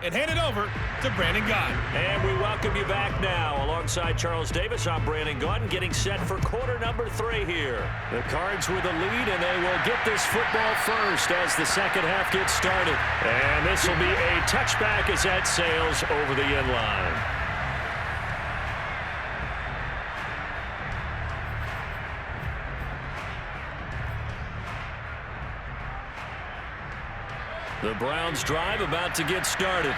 and hand it over to Brandon Gott. And we welcome you back now. Alongside Charles Davis, I'm Brandon Gott, getting set for quarter number 3 here. The Cards with a lead, and they will get this football first as the second half gets started. And this will be a touchback as that sails over the end line. The Browns drive about to get started.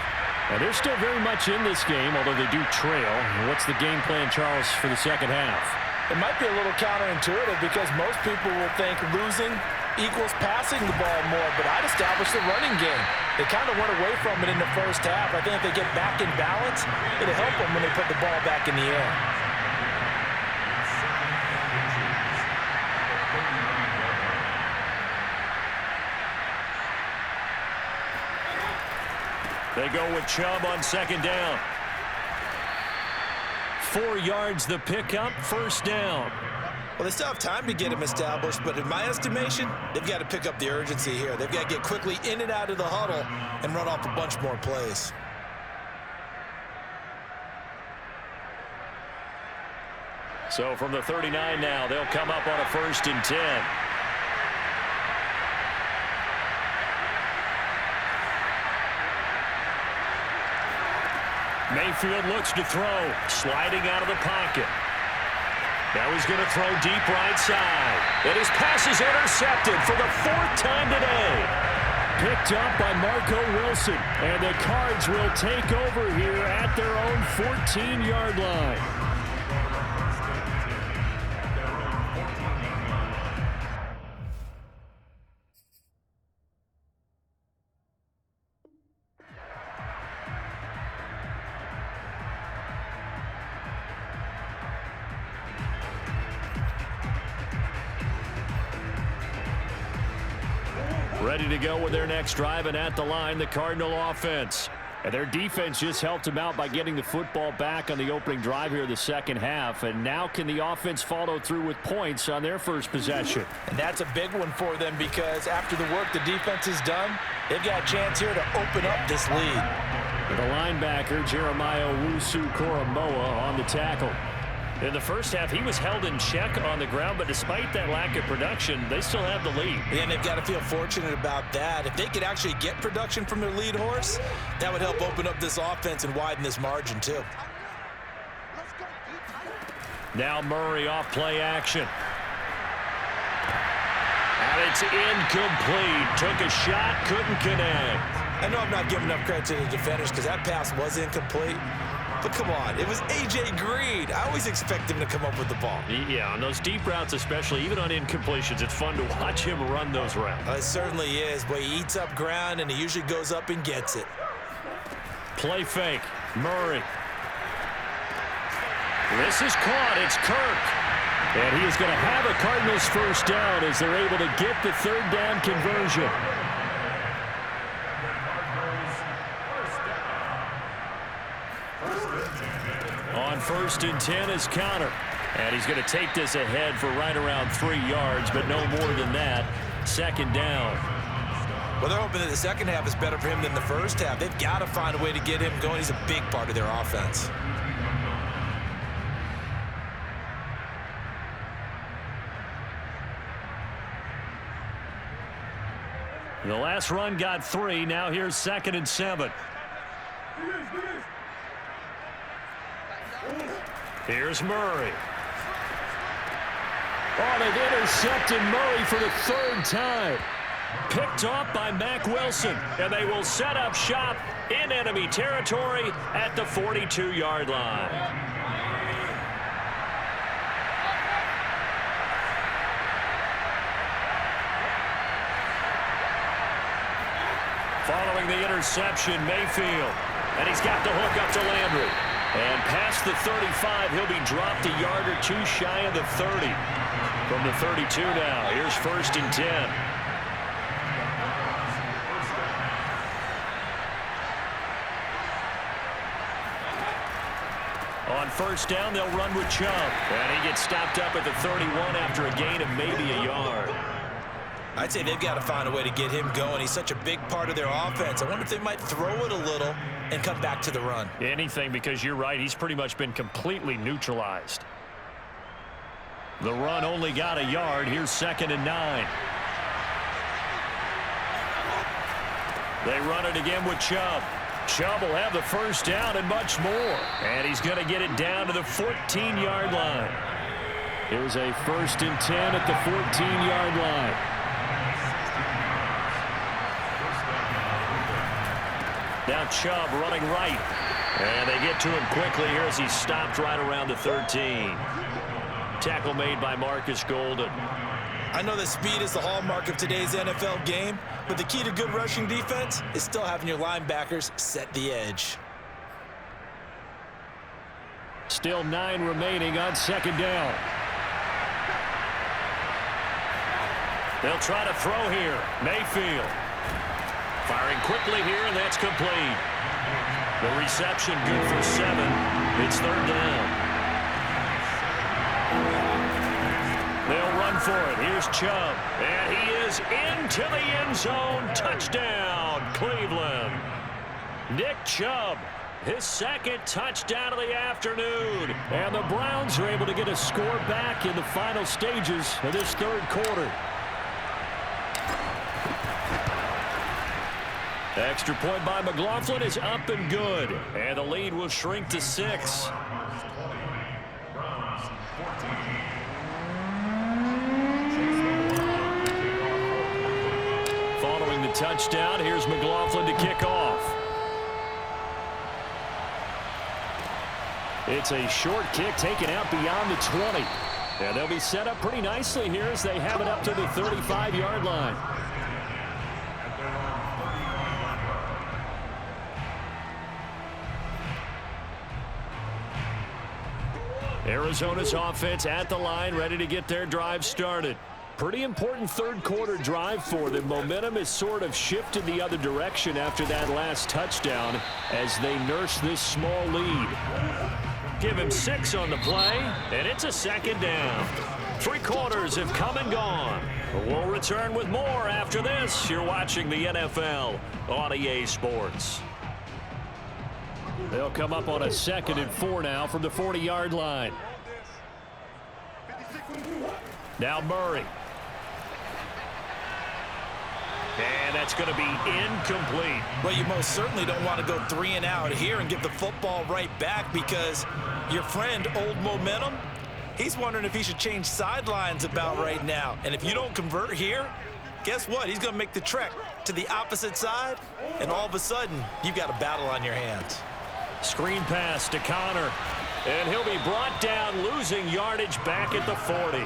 And they're still very much in this game, although they do trail. What's the game plan, Charles, for the second half? It might be a little counterintuitive because most people will think losing equals passing the ball more, but I'd establish the running game. They kind of went away from it in the first half. I think if they get back in balance, it'll help them when they put the ball back in the air. They go with Chubb on second down. 4 yards the pickup, first down. Well, they still have time to get him established, but in my estimation, they've got to pick up the urgency here. They've got to get quickly in and out of the huddle and run off a bunch more plays. So from the 39 now, they'll come up on a 1st and 10. Mayfield looks to throw, sliding out of the pocket. Now he's going to throw deep right side. And his pass is intercepted for the 4th time today. Picked up by Marco Wilson. And the Cards will take over here at their own 14-yard line. Ready to go with their next drive, and at the line, the Cardinal offense. And their defense just helped them out by getting the football back on the opening drive here in the second half. And now can the offense follow through with points on their first possession? And that's a big one for them because after the work the defense has done, they've got a chance here to open up this lead. The linebacker, Jeremiah Owusu-Koramoah, on the tackle. In the first half, he was held in check on the ground, but despite that lack of production, they still have the lead. And they've got to feel fortunate about that. If they could actually get production from their lead horse, that would help open up this offense and widen this margin too. Now Murray off play action. And it's incomplete. Took a shot, couldn't connect. I know I'm not giving enough credit to the defenders because that pass was incomplete. But come on, it was A.J. Green. I always expect him to come up with the ball. Yeah, on those deep routes especially, even on incompletions, it's fun to watch him run those routes. It certainly is, but he eats up ground and he usually goes up and gets it. Play fake, Murray. This is caught, it's Kirk. And he is going to have a Cardinals first down as they're able to get the 3rd down conversion. On 1st and 10 is counter. And he's going to take this ahead for right around 3 yards, but no more than that. 2nd down. Well, they're hoping that the second half is better for him than the first half. They've got to find a way to get him going. He's a big part of their offense. The last run got 3. Now here's 2nd and 7. Here's Murray. Oh, they've intercepted Murray for the 3rd time. Picked off by Mack Wilson, and they will set up shop in enemy territory at the 42-yard line. Following the interception, Mayfield. And he's got the hook up to Landry. And past the 35, he'll be dropped a yard or 2 shy of the 30. From the 32 now, here's 1st and 10. On 1st down, they'll run with Chubb. And he gets stopped up at the 31 after a gain of maybe a yard. I'd say they've got to find a way to get him going. He's such a big part of their offense. I wonder if they might throw it a little and come back to the run. Anything, because you're right. He's pretty much been completely neutralized. The run only got a yard. Here's 2nd and 9. They run it again with Chubb. Chubb will have the first down and much more. And he's going to get it down to the 14-yard line. Here's a 1st and 10 at the 14-yard line. Now Chubb running right. And they get to him quickly here as he's stopped right around the 13. Tackle made by Marcus Golden. I know that speed is the hallmark of today's NFL game, but the key to good rushing defense is still having your linebackers set the edge. Still 9 remaining on 2nd down. They'll try to throw here. Mayfield. Firing quickly here, and that's complete. The reception good for 7. It's 3rd down. They'll run for it. Here's Chubb. And he is into the end zone. Touchdown, Cleveland. Nick Chubb, his 2nd touchdown of the afternoon. And the Browns are able to get a score back in the final stages of this 3rd quarter. Extra point by McLaughlin is up and good. And the lead will shrink to 6. Following the touchdown, here's McLaughlin to kick off. It's a short kick taken out beyond the 20. And they'll be set up pretty nicely here as they have it up to the 35-yard line. Arizona's offense at the line, ready to get their drive started. Pretty important 3rd quarter drive for them. Momentum has sort of shifted the other direction after that last touchdown as they nurse this small lead. Give him 6 on the play, and it's a 2nd down. 3 quarters have come and gone. We'll return with more after this. You're watching the NFL on EA Sports. They'll come up on a 2nd and 4 now from the 40-yard line. Now Murray. And that's going to be incomplete. Well, you most certainly don't want to go 3 and out here and give the football right back because your friend, Old Momentum, he's wondering if he should change sidelines about right now. And if you don't convert here, guess what? He's going to make the trek to the opposite side, and all of a sudden, you've got a battle on your hands. Screen pass to Connor. And he'll be brought down, losing yardage back at the 40.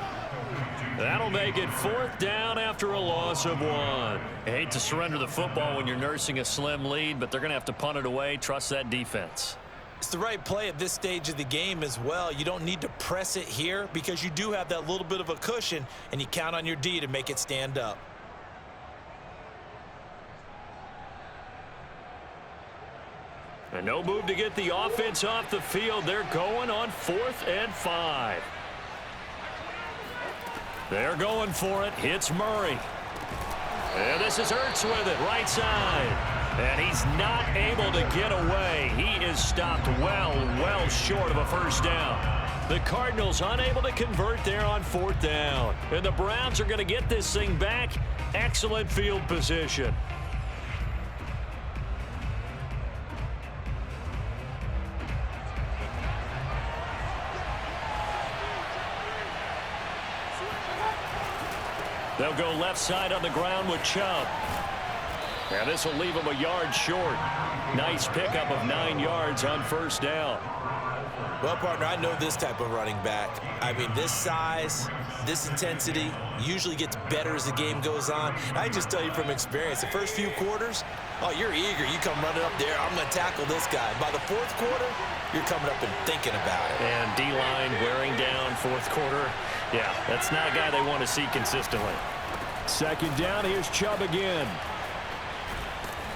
That'll make it 4th down after a loss of 1. I hate to surrender the football when you're nursing a slim lead, but they're going to have to punt it away. Trust that defense. It's the right play at this stage of the game as well. You don't need to press it here because you do have that little bit of a cushion, and you count on your D to make it stand up. And no move to get the offense off the field. They're going on 4th and 5. They're going for it. Hits Murray. And this is Ertz with it, right side. And he's not able to get away. He is stopped well short of a 1st down. The Cardinals unable to convert there on 4th down. And the Browns are going to get this thing back. Excellent field position. They'll go left side on the ground with Chubb. And this will leave him a yard short. Nice pickup of 9 yards on 1st down. Well, partner, I know this type of running back. I mean, this size, this intensity usually gets better as the game goes on. I just tell you from experience, the first few quarters, oh, you're eager. You come running up there, I'm going to tackle this guy. By the 4th quarter, you're coming up and thinking about it. And D-line wearing down 4th quarter. Yeah, that's not a guy they want to see consistently. 2nd down, here's Chubb again.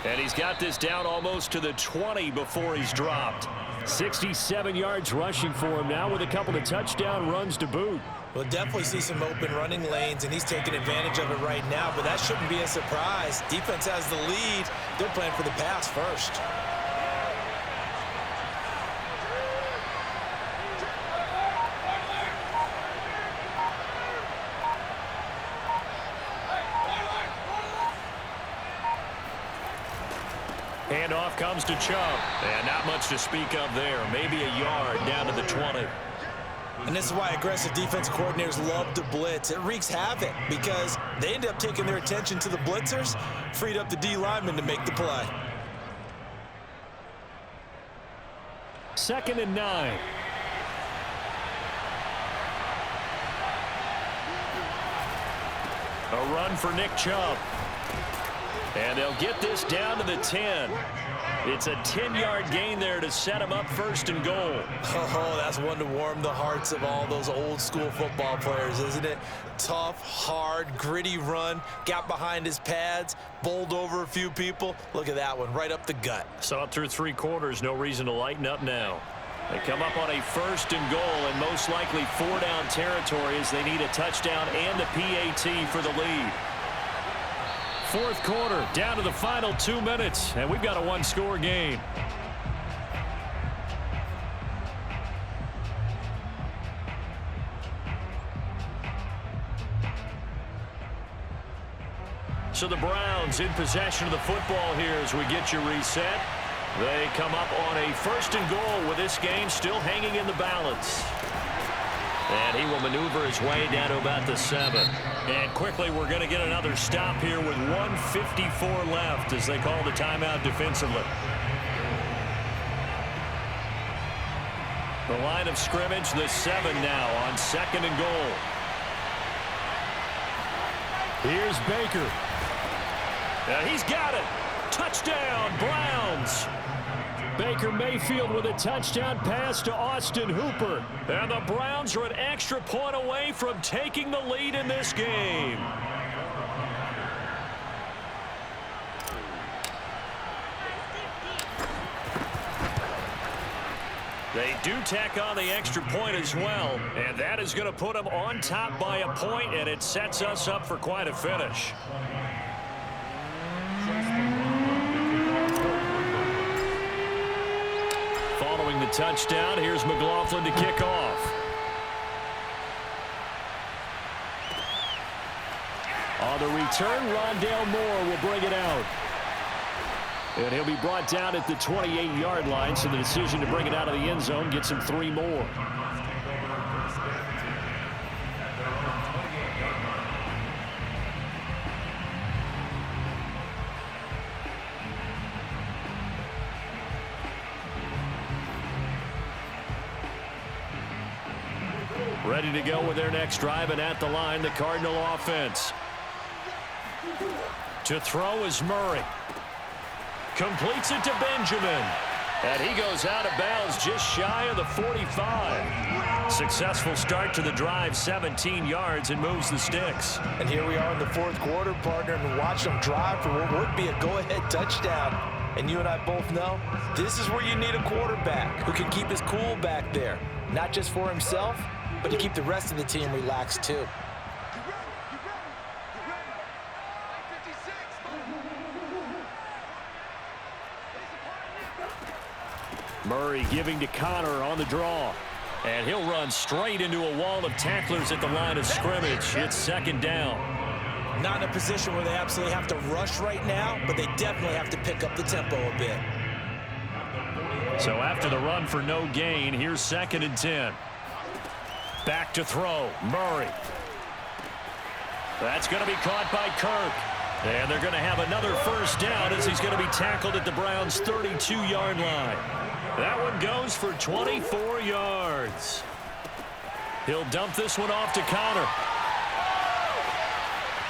And he's got this down almost to the 20 before he's dropped. 67 yards rushing for him now with a couple of touchdown runs to boot. We'll definitely see some open running lanes, and he's taking advantage of it right now, but that shouldn't be a surprise. Defense has the lead. They're playing for the pass first. Handoff comes to Chubb. And not much to speak of there. Maybe a yard down to the 20. And this is why aggressive defensive coordinators love to blitz. It wreaks havoc because they end up taking their attention to the blitzers, freed up the D lineman to make the play. 2nd and 9. A run for Nick Chubb. And they'll get this down to the 10. It's a 10-yard gain there to set him up 1st and goal. Oh, that's one to warm the hearts of all those old-school football players, isn't it? Tough, hard, gritty run, got behind his pads, bowled over a few people. Look at that one, right up the gut. Saw it through 3 quarters, no reason to lighten up now. They come up on a 1st and goal and most likely 4-down territory as they need a touchdown and the PAT for the lead. 4th quarter, down to the final 2 minutes, and we've got a 1-score game. So the Browns in possession of the football here as we get you reset. They come up on a 1st and goal with this game still hanging in the balance. And he will maneuver his way down to about the 7. And quickly we're going to get another stop here with 1:54 left as they call the timeout defensively. The line of scrimmage, the 7 now on 2nd and goal. Here's Baker. And he's got it. Touchdown, Browns. Baker Mayfield with a touchdown pass to Austin Hooper. And the Browns are an extra point away from taking the lead in this game. They do tack on the extra point as well. And that is going to put them on top by a point, and it sets us up for quite a finish. Following the touchdown, here's McLaughlin to kick off. On the return, Rondale Moore will bring it out. And he'll be brought down at the 28-yard line, so the decision to bring it out of the end zone gets him 3 more. Ready to go with their next drive, and at the line, the Cardinal offense. To throw is Murray. Completes it to Benjamin. And he goes out of bounds just shy of the 45. Successful start to the drive, 17 yards, and moves the sticks. And here we are in the 4th quarter, partner, and watch them drive for what would be a go-ahead touchdown. And you and I both know this is where you need a quarterback who can keep his cool back there. Not just for himself, but to keep the rest of the team relaxed too. Murray giving to Connor on the draw. And he'll run straight into a wall of tacklers at the line of scrimmage. It's 2nd down. Not in a position where they absolutely have to rush right now, but they definitely have to pick up the tempo a bit. So after the run for no gain, here's 2nd and 10. Back to throw, Murray. That's going to be caught by Kirk. And they're going to have another 1st down as he's going to be tackled at the Browns' 32-yard line. That one goes for 24 yards. He'll dump this one off to Connor.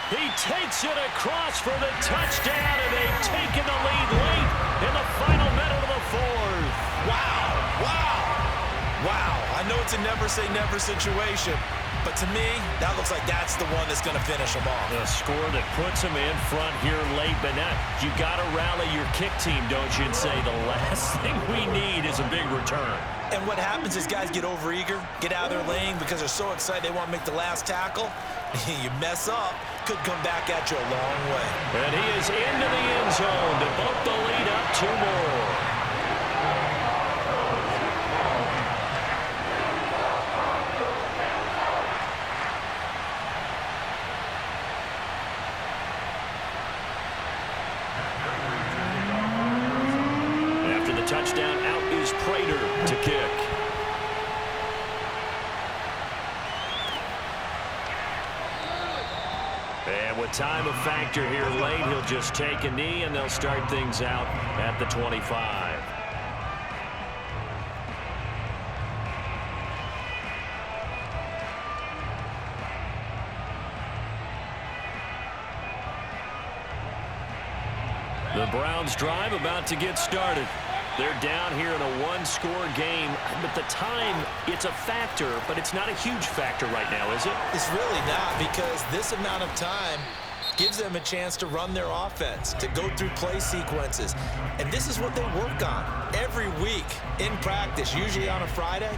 He takes it across for the touchdown, and they've taken the lead late in the final minute of the 4th. Wow, wow, wow. I know it's a never-say-never situation, But to me, that looks like that's the one that's going to finish them off. The score that puts them in front here late, but now you got to rally your kick team, don't you, and say the last thing we need is a big return. And what happens is guys get overeager, get out of their lane because they're so excited they want to make the last tackle. You mess up, could come back at you a long way. And he is into the end zone to bump the lead up 2 more. Touchdown, out is Prater to kick. And with time a factor here late, he'll just take a knee and they'll start things out at the 25. The Browns drive about to get started. They're down here in a one-score game, but the time, it's a factor, but it's not a huge factor right now, is it? It's really not, because this amount of time gives them a chance to run their offense, to go through play sequences. And this is what they work on every week in practice, usually on a Friday.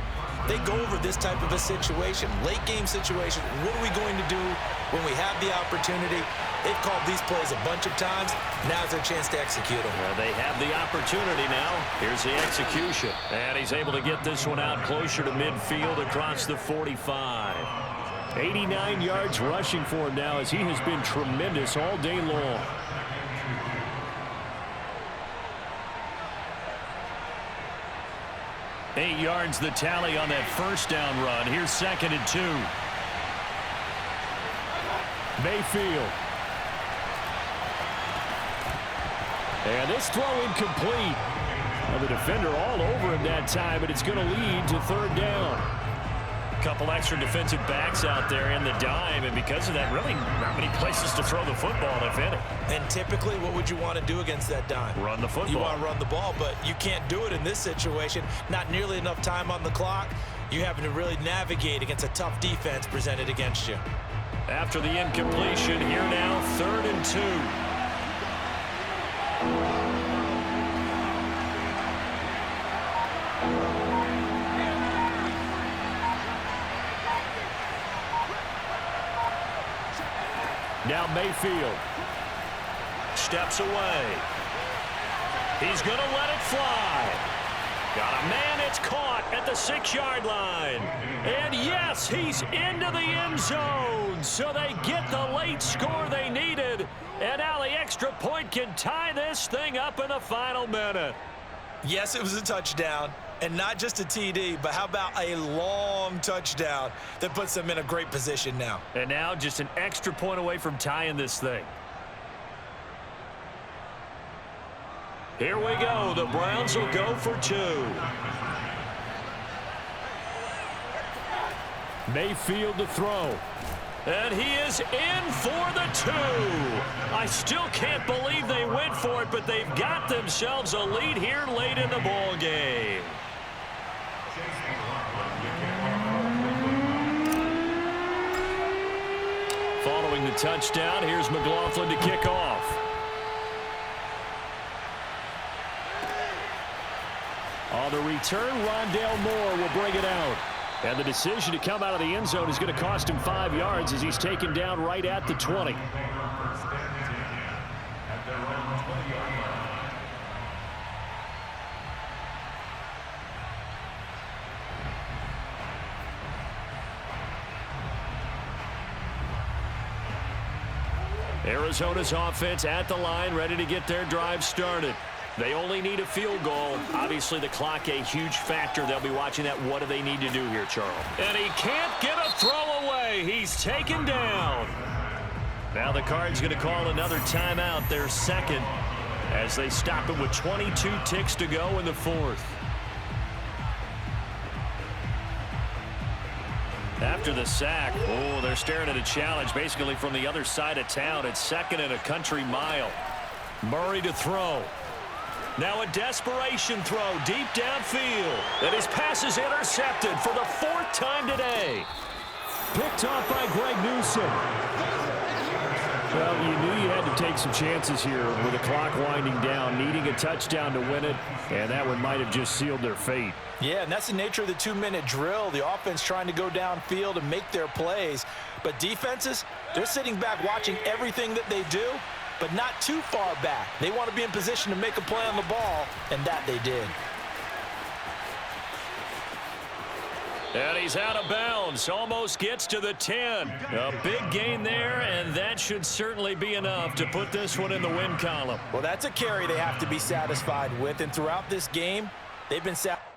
They go over this type of a situation, late game situation. What are we going to do when we have the opportunity? They've called these plays a bunch of times. Now's their chance to execute them. They have the opportunity now. Here's the execution. And he's able to get this one out closer to midfield across the 45. 89 yards rushing for him now as he has been tremendous all day long. Eight yards the tally on that first down run. Here's 2nd and 2. Mayfield. And this throw incomplete. Well, the defender all over him that time, but it's going to lead to 3rd down. Couple extra defensive backs out there in the dime, and because of that, really not many places to throw the football, if any. And typically, what would you want to do against that dime? Run the football. You want to run the ball, but you can't do it in this situation. Not nearly enough time on the clock. You're having to really navigate against a tough defense presented against you. After the incompletion, here now, 3rd and 2. Now Mayfield steps away. He's going to let it fly. Got a man, it's caught at the 6-yard line. And yes, he's into the end zone. So they get the late score they needed. And now the extra point can tie this thing up in the final minute. Yes, it was a touchdown. And not just a TD, but how about a long touchdown that puts them in a great position now. And now just an extra point away from tying this thing. Here we go. The Browns will go for 2. Mayfield to throw. And he is in for the 2. I still can't believe they went for it, but they've got themselves a lead here late in the ball game. Following the touchdown, here's McLaughlin to kick off. On the return, Rondale Moore will bring it out. And the decision to come out of the end zone is going to cost him 5 yards as he's taken down right at the 20. Arizona's offense at the line, ready to get their drive started. They only need a field goal. Obviously, the clock a huge factor. They'll be watching that. What do they need to do here, Charles? And he can't get a throw away. He's taken down. Now the Cards going to call another timeout, their 2nd, as they stop it with 22 ticks to go in the 4th. After the sack, they're staring at a challenge basically from the other side of town. It's 2nd and a country mile. Murray to throw. Now a desperation throw deep downfield. And his pass is intercepted for the 4th time today. Picked off by Greg Newsome. Well, you knew you had to take some chances here with the clock winding down, needing a touchdown to win it, and that one might have just sealed their fate. Yeah, and that's the nature of the 2-minute drill. The offense trying to go downfield and make their plays. But defenses, they're sitting back watching everything that they do, but not too far back. They want to be in position to make a play on the ball, and that they did. And he's out of bounds, almost gets to the 10. A big gain there, and that should certainly be enough to put this one in the win column. Well, that's a carry they have to be satisfied with, and throughout this game, they've been satisfied.